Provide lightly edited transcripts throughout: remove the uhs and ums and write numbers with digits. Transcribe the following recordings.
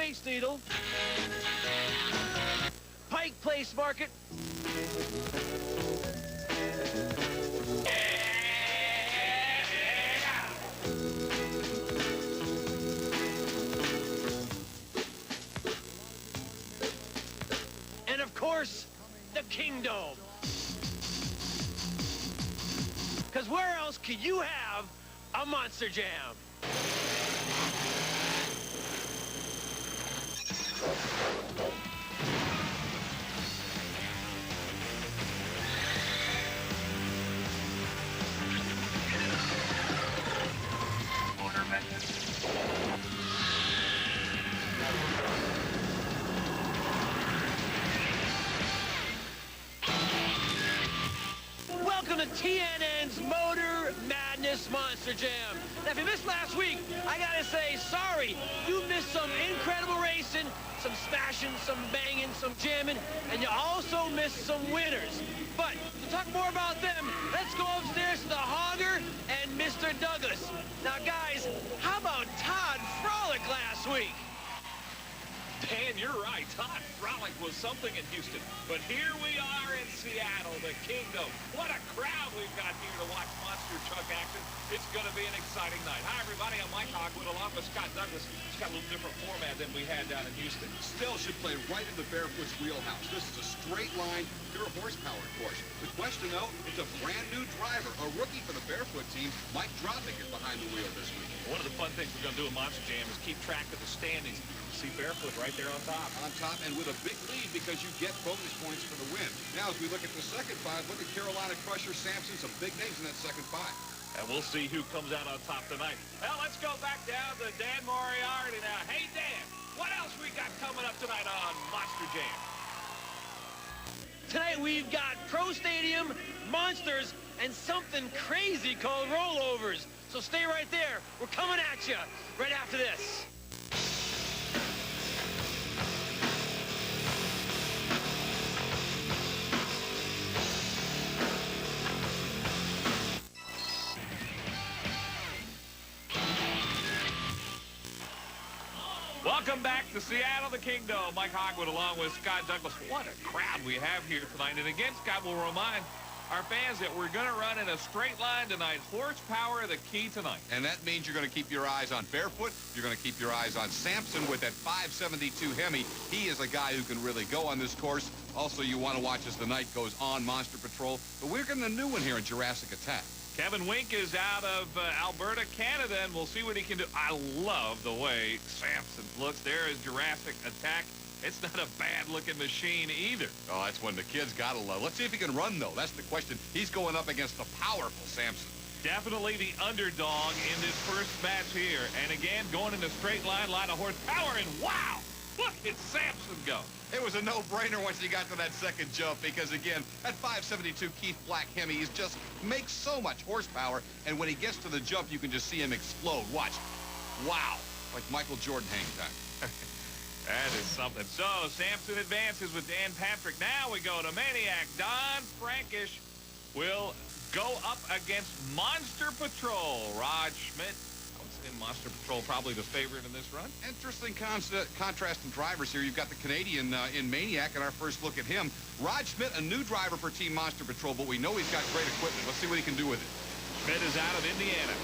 Space Needle, Pike Place Market, and of course, the Kingdome. Because where else could you have a Monster Jam? Welcome to TNN's Motor Madness Monster Jam. Now, if you missed last week, I gotta say, sorry. You missed some incredible racing, some smashing, some banging, some jamming, and you also missed some winners. But to talk more about them, let's go upstairs to the Hogger and Mr. Douglas. Now, guys, how about Todd Frolic last week? Dan, you're right. Todd Frolic was something in Houston. But here we are in Seattle, the Kingdome. What a crowd we've got here to watch monster truck action. It's going to be an exciting night. Hi, everybody. I'm Mike Hogwood, along with Scott Douglas. It's got a little different format than we had down in Houston. Still should play right in the Barefoot's wheelhouse. This is a straight line, pure horsepower course. The question, though, it's a brand new driver, a rookie for the Barefoot team. Mike Dropick is behind the wheel this week. One of the fun things we're going to do in Monster Jam is keep track of the standings. See Barefoot right there on top. On top and with a big lead because you get bonus points for the win. Now, as we look at the second five, look at Carolina Crusher, Sampson, some big names in that second five. And we'll see who comes out on top tonight. Well, let's go back down to Dan Moriarty now. Hey, Dan, what else we got coming up tonight on Monster Jam? Tonight we've got Pro Stadium, Monsters, and something crazy called rollovers. So stay right there. We're coming at you right after this. Welcome back to Seattle, the Kingdome. Mike Hogwood along with Scott Douglas. What a crowd we have here tonight. And again, Scott will remind our fans that we're going to run in a straight line tonight. Horsepower, the key tonight. And that means you're going to keep your eyes on Barefoot. You're going to keep your eyes on Sampson with that 572 Hemi. He is a guy who can really go on this course. Also, you want to watch as the night goes on Monster Patrol. But we're getting a new one here in Jurassic Attack. Kevin Wink is out of Alberta, Canada, and we'll see what he can do. I love the way Sampson looks. There is Jurassic Attack. It's not a bad-looking machine either. Oh, that's when the kids gotta love. Let's see if he can run, though. That's the question. He's going up against the powerful Sampson. Definitely the underdog in this first match here. And again, going in a straight line, line of horsepower, and wow! Look at Sampson go. It was a no-brainer once he got to that second jump because, again, that 572 Keith Black Hemi is just makes so much horsepower, and when he gets to the jump, you can just see him explode. Watch. Wow. Like Michael Jordan hang time. That is something. So, Sampson advances with Dan Patrick. Now we go to Maniac. Don Frankish will go up against Monster Patrol. Rod Schmidt. Monster Patrol probably the favorite in this run. Interesting contrast in drivers here. You've got the Canadian in Maniac in our first look at him. Rod Schmidt, a new driver for Team Monster Patrol, but we know he's got great equipment. Let's see what he can do with it. Schmidt is out of Indiana.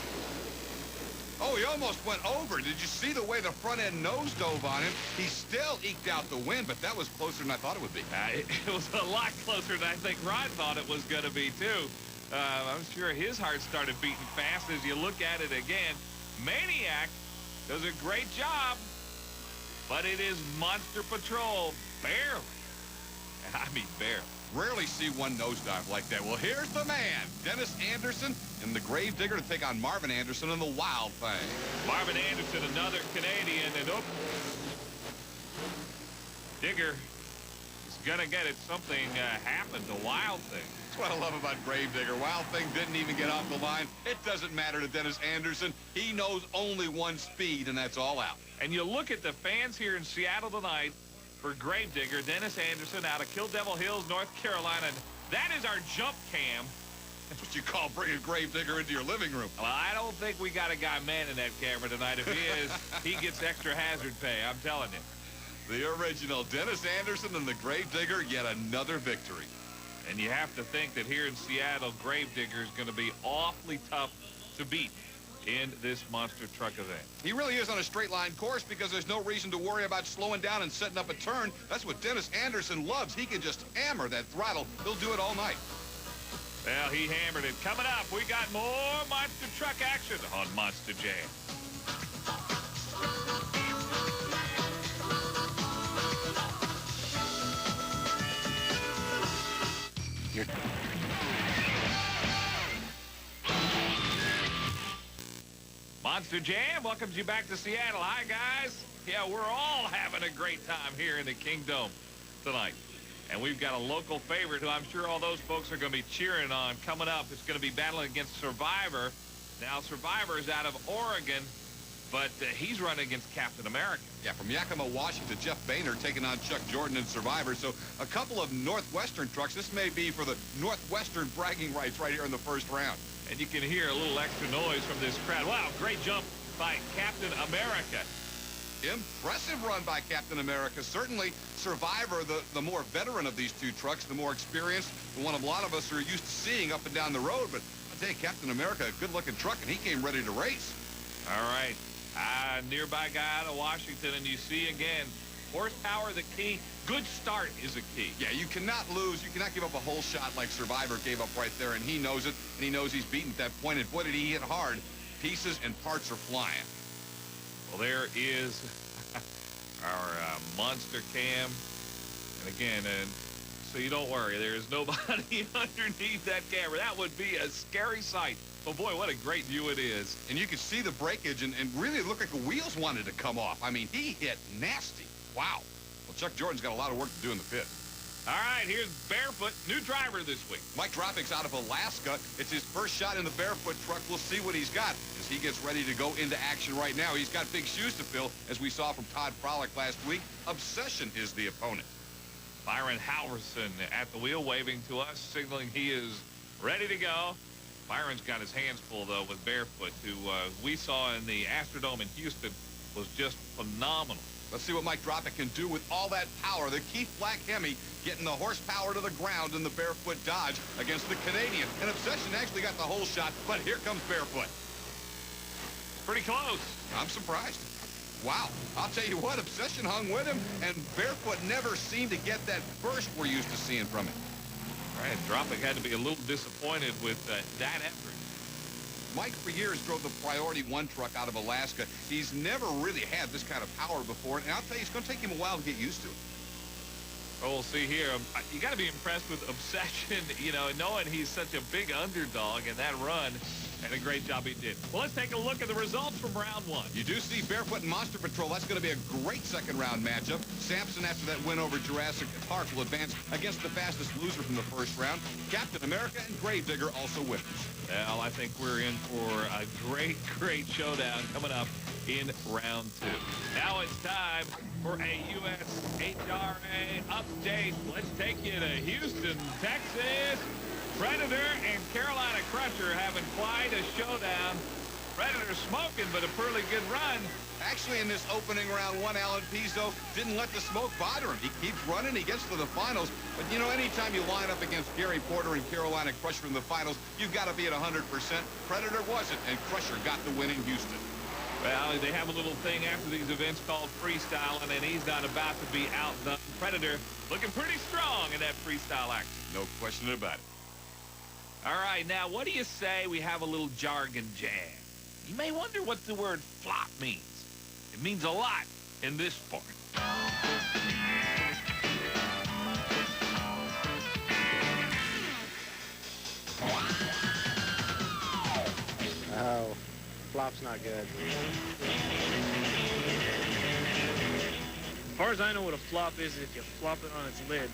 Oh, he almost went over. Did you see the way the front end nose dove on him? He still eked out the win, but that was closer than I thought it would be. It was a lot closer than I think Rod thought it was going to be, too. I'm sure his heart started beating fast as you look at it again. Maniac does a great job, but it is Monster Patrol. Barely. I mean, barely. Rarely see one nosedive like that. Well, here's the man, Dennis Anderson, and the Gravedigger to take on Marvin Anderson in the Wild Thing. Marvin Anderson, another Canadian, and Digger is going to get it. Something happened to Wild Thing. That's what I love about Gravedigger. Wild Thing didn't even get off the line. It doesn't matter to Dennis Anderson. He knows only one speed, and that's all out. And you look at the fans here in Seattle tonight for Gravedigger, Dennis Anderson out of Kill Devil Hills, North Carolina. That is our jump cam That's what you call bringing Gravedigger into your living room. Well, I don't think we got a guy manning that camera tonight. If he is, he gets extra hazard pay, I'm telling you. The original Dennis Anderson and the Gravedigger, yet another victory. And you have to think that here in Seattle, Gravedigger is going to be awfully tough to beat in this monster truck event. He really is on a straight line course because there's no reason to worry about slowing down and setting up a turn. That's what Dennis Anderson loves. He can just hammer that throttle. He'll do it all night. Well, he hammered it. Coming up, we got more monster truck action on Monster Jam. Monster Jam welcomes you back to Seattle. Hi, guys. Yeah, we're all having a great time here in the Kingdome tonight. And we've got a local favorite who I'm sure all those folks are going to be cheering on coming up. It's going to be battling against Survivor. Now, Survivor is out of Oregon, but he's running against Captain America. Yeah, from Yakima, Washington, Jeff Boehner taking on Chuck Jordan in Survivor. So a couple of Northwestern trucks. This may be for the Northwestern bragging rights right here in the first round. And you can hear a little extra noise from this crowd. Wow, great jump by Captain America. Impressive run by Captain America. Certainly, Survivor, the more veteran of these two trucks, the more experienced, the one a lot of us are used to seeing up and down the road. But I'll tell you, Captain America, a good-looking truck, and he came ready to race. All right. Nearby guy out of Washington, and you see again, horsepower the key. Good start is a key. Yeah, you cannot lose. You cannot give up a whole shot like Survivor gave up right there, and he knows it, and he knows he's beaten at that point. And boy, did he hit hard. Pieces and parts are flying. Well, there is our monster cam. And again, so you don't worry, there is nobody underneath that camera. That would be a scary sight. But boy, what a great view it is. And you can see the breakage, and really it looked like the wheels wanted to come off. I mean, he hit nasty. Wow. Well, Chuck Jordan's got a lot of work to do in the pit. All right, here's Barefoot, new driver this week. Mike Dropick's out of Alaska. It's his first shot in the Barefoot truck. We'll see what he's got as he gets ready to go into action right now. He's got big shoes to fill, as we saw from Todd Frolick last week. Obsession is the opponent. Byron Halverson at the wheel, waving to us, signaling he is ready to go. Byron's got his hands full, though, with Barefoot, who we saw in the Astrodome in Houston was just phenomenal. Let's see what Mike Dropick can do with all that power. The Keith Black Hemi getting the horsepower to the ground in the Barefoot Dodge against the Canadian. And Obsession actually got the whole shot, but here comes Barefoot. Pretty close. I'm surprised. Wow. I'll tell you what, Obsession hung with him, and Barefoot never seemed to get that burst we're used to seeing from him. All right, Dropick had to be a little disappointed with that effort. Mike, for years, drove the Priority 1 truck out of Alaska. He's never really had this kind of power before, and I'll tell you, it's going to take him a while to get used to it. Well, we'll see here. You got to be impressed with Obsession, you know, knowing he's such a big underdog in that run, and a great job he did. Well, let's take a look at the results from round one. You do see Barefoot and Monster Patrol. That's going to be a great second-round matchup. Sampson, after that win over Jurassic Park, will advance against the fastest loser from the first round. Captain America and Gravedigger also winners. Well, I think we're in for a great, great showdown coming up in round two. Now it's time for a USHRA update. Let's take you to Houston, Texas. Predator and Carolina Crusher having quite a showdown. Predator smoking, but a pretty good run. Actually, in this opening round one, Alan Pizzo didn't let the smoke bother him. He keeps running. He gets to the finals. But, you know, anytime you line up against Gary Porter and Carolina Crusher in the finals, you've got to be at 100%. Predator wasn't, and Crusher got the win in Houston. Well, they have a little thing after these events called Freestyle, and he's not about to be outdone. Predator looking pretty strong in that freestyle action. No question about it. All right, now, what do you say we have a little jargon jam? You may wonder what the word flop means. It means a lot in this sport. Oh, flop's not good. As far as I know, what a flop is if you flop it on its lid.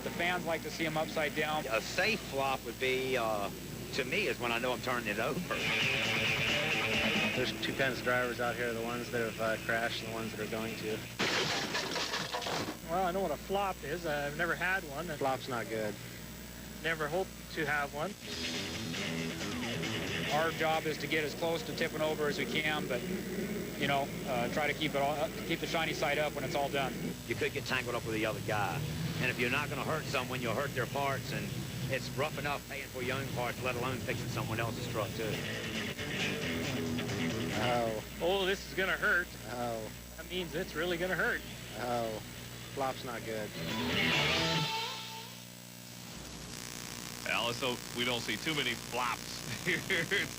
The fans like to see them upside down. A safe flop would be, to me, is when I know I'm turning it over. There's two kinds of drivers out here, the ones that have crashed and the ones that are going to. Well, I know what a flop is. I've never had one. Flop's not good. never hoped to have one. Our job is to get as close to tipping over as we can, but, you know, try to keep the shiny side up when it's all done. You could get tangled up with the other guy. And if you're not going to hurt someone, you'll hurt their parts. And it's rough enough paying for your own parts, let alone fixing someone else's truck, too. Oh, this is gonna hurt. Oh, That means it's really gonna hurt. oh, flop's not good. Well, let's hope we don't see too many flops here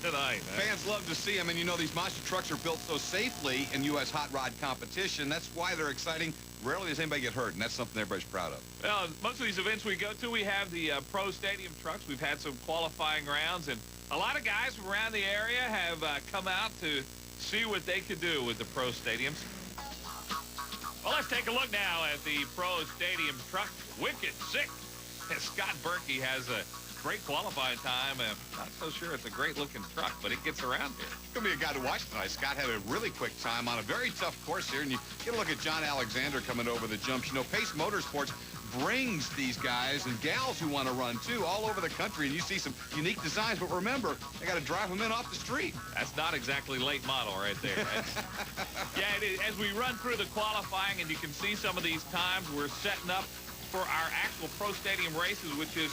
tonight. Fans love to see them, and you know these monster trucks are built so safely in U.S. hot rod competition. That's why they're exciting. Rarely does anybody get hurt, and that's something everybody's proud of. Well, most of these events we go to, we have the pro stadium trucks. We've had some qualifying rounds, and a lot of guys from around the area have come out to see what they could do with the pro stadiums. Well, let's take a look now at the pro stadium truck. Wicked sick. Scott Berkey has a great qualifying time. Not so sure it's a great-looking truck, but it gets around here. It's going to be a guy to watch tonight. Scott had a really quick time on a very tough course here, and you get a look at John Alexander coming over the jumps. You know, Pace Motorsports brings these guys and gals who want to run, too, all over the country, and you see some unique designs, but remember, they got to drive them in off the street. That's not exactly late model right there. Yeah, it is. As we run through the qualifying, and you can see some of these times, we're setting up for our actual pro stadium races, which is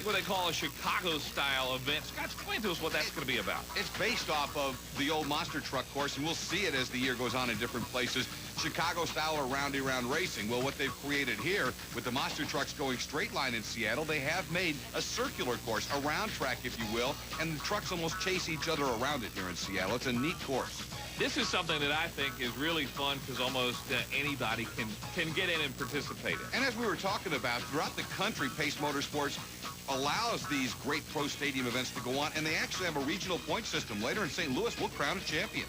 what they call a Chicago-style event. Scott, explain to us what that's going to be about. It's based off of the old monster truck course, and we'll see it as the year goes on in different places. Chicago-style or roundy-round racing. Well, what they've created here with the monster trucks going straight line in Seattle, they have made a circular course, a round track, if you will, and the trucks almost chase each other around it here in Seattle. It's a neat course. This is something that I think is really fun because almost anybody can get in and participate in. And as we were talking about, throughout the country, Pace Motorsports allows these great pro stadium events to go on, and they actually have a regional point system. Later in St. Louis, we'll crown a champion.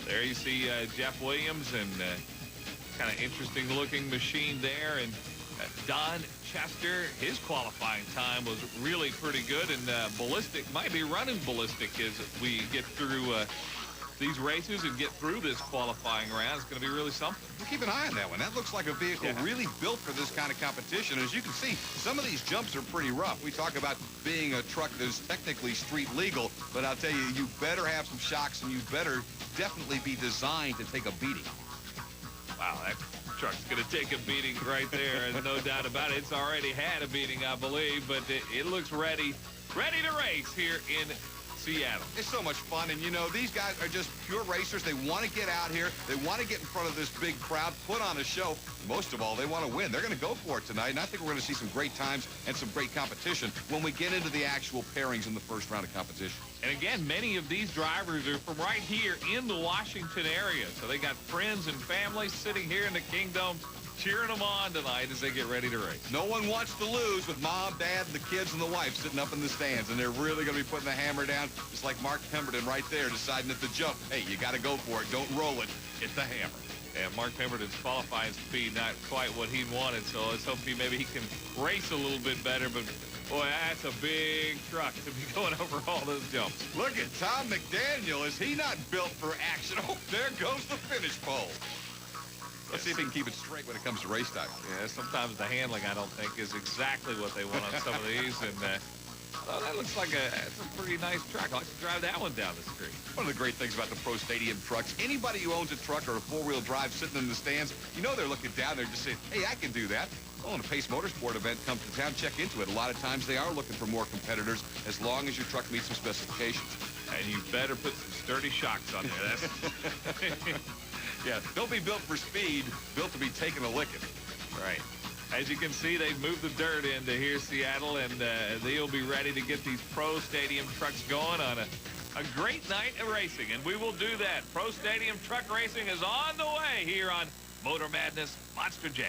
There you see Jeff Williams, and kind of interesting-looking machine there. And Don Chester, his qualifying time was really pretty good, and Ballistic might be running Ballistic as we get through these races and get through this qualifying round. It's going to be really something. We'll keep an eye on that one. That looks like a vehicle really built for this kind of competition. As you can see, some of these jumps are pretty rough. We talk about being a truck that is technically street legal, but I'll tell you, you better have some shocks, and you better definitely be designed to take a beating. Wow, that truck's going to take a beating right there, and no doubt about it. It's already had a beating, I believe, but it looks ready to race here in Seattle. It's so much fun, and you know, these guys are just pure racers. They want to get out here. They want to get in front of this big crowd, put on a show. Most of all, they want to win. They're going to go for it tonight, and I think we're going to see some great times and some great competition when we get into the actual pairings in the first round of competition. And again, many of these drivers are from right here in the Washington area, so they got friends and family sitting here in the Kingdome cheering them on tonight as they get ready to race. No one wants to lose with mom, dad, and the kids and the wife sitting up in the stands, and they're really going to be putting the hammer down, just like Mark Pemberton right there deciding at the jump, hey, you got to go for it. Don't roll it. Hit the hammer. Yeah, Mark Pemberton's qualifying speed not quite what he wanted, so let's hope maybe he can race a little bit better, but boy, that's a big truck to be going over all those jumps. Look at Tom McDaniel. Is he not built for action? Oh, there goes the finish pole. Let's see if he can keep it straight when it comes to race time. Yeah, sometimes the handling, I don't think, is exactly what they want on some of these. And well, that looks like it's a pretty nice truck. I like to drive that one down the street. One of the great things about the Pro Stadium trucks, anybody who owns a truck or a four-wheel drive sitting in the stands, you know they're looking down there just saying, hey, I can do that. Well, when a Pace Motorsport event comes to town, check into it. A lot of times they are looking for more competitors as long as your truck meets some specifications. And you better put some sturdy shocks on there. That's yeah, don't be built for speed, built to be taking a licking. Right. As you can see, they've moved the dirt into here, Seattle, and they'll be ready to get these Pro Stadium trucks going on a great night of racing, and we will do that. Pro Stadium truck racing is on the way here on Motor Madness Monster Jam.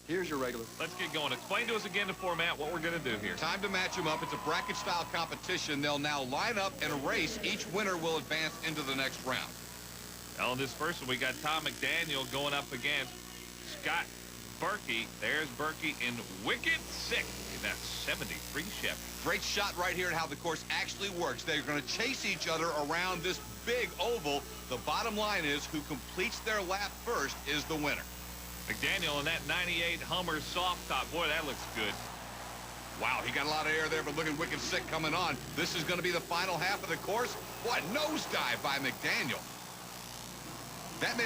Here's your regular. Let's get going. Explain to us again the format, what we're going to do here. Time to match them up. It's a bracket-style competition. They'll now line up in a race. Each winner will advance into the next round. On this first one, we got Tom McDaniel going up against Scott Berkey. There's Berkey in Wicked Sick in that 73 Chevy. Great shot right here at how the course actually works. They're going to chase each other around this big oval. The bottom line is who completes their lap first is the winner. McDaniel in that 98 Hummer soft top. Boy, that looks good. Wow, he got a lot of air there, but looking wicked sick coming on. This is going to be the final half of the course. What nosedive by McDaniel. That